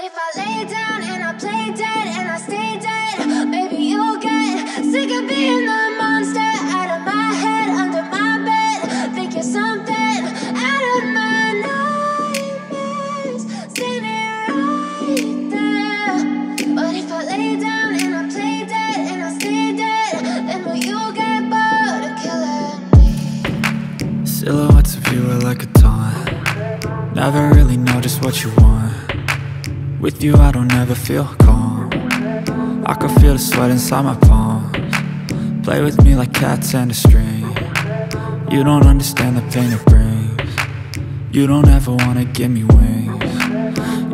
But if I lay down and I play dead and I stay dead, maybe you'll get sick of being the monster out of my head, under my bed. Think you're something out of my nightmares, standing right there. But if I lay down and I play dead and I stay dead, then will you get bored of killing me? Silhouettes of you are like a taunt. Never really know just what you want. With you I don't ever feel calm. I can feel the sweat inside my palms. Play with me like cats and a string. You don't understand the pain it brings. You don't ever wanna give me wings.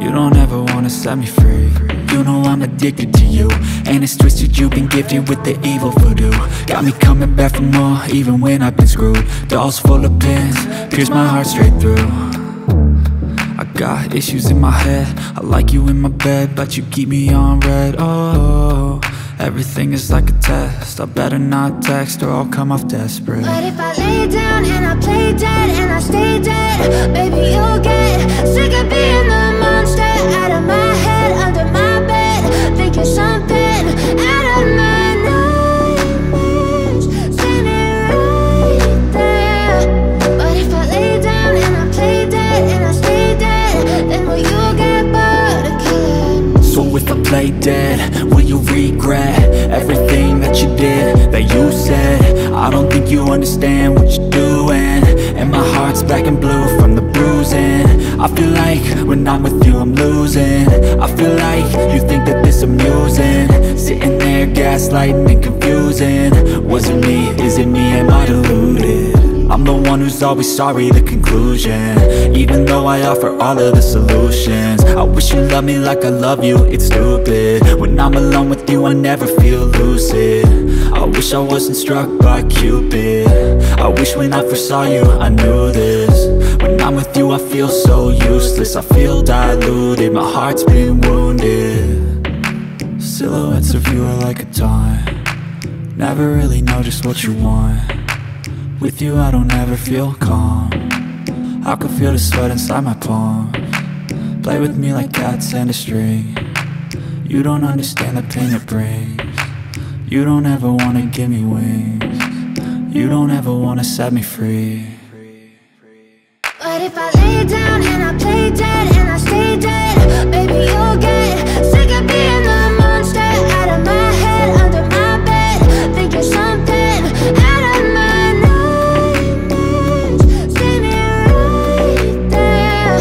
You don't ever wanna set me free. You know I'm addicted to you, and it's twisted, you've been gifted with the evil voodoo. Got me coming back for more, even when I've been screwed. Dolls full of pins, pierce my heart straight through. I got issues in my head, I like you in my bed, but you keep me on red. Oh, everything is like a test. I better not text or I'll come off desperate. But if I lay down and I play dead and I stay dead, maybe you'll get sick of being the monster out of my head, under my bed. Think you're something out of my nightmares, standing right there. But if I lay down and I play dead and I stay dead, then will you get bored of killing me? So if I play dead, will you regret everything that you did, that you said? I don't think you understand what you're doing, and my heart's black and blue from the bruising. I feel like when I'm with you I'm losing. I feel like you think that this amusing, sitting there gaslighting and confusing. Was it me? Is it me? Am I deluded? I'm the one who's always sorry, the conclusion, even though I offer all of the solutions. I wish you loved me like I love you, it's stupid. When I'm alone with you I never feel lucid. I wish I wasn't struck by Cupid. I wish when I first saw you I knew this. When I'm with you I feel so useless, I feel diluted, my heart's been wounded. Silhouettes of you are like a taunt. Never really know just what you want. With you I don't ever feel calm. I can feel the sweat inside my palms. Play with me like cats and a string. You don't understand the pain it brings. You don't ever wanna give me wings. You don't ever wanna set me free. But if I lay down and I play dead and I stay dead, maybe you'll get sick of being the monster out of my head, under my bed. Think you're something out of my nightmares, standing right there.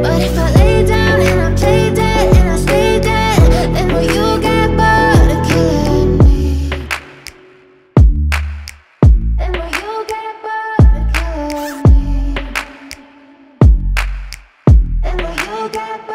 But if I lay down and I play dead and I stay dead, then will you get bored of killing me? Then will you get bored of killing me? And will you get back?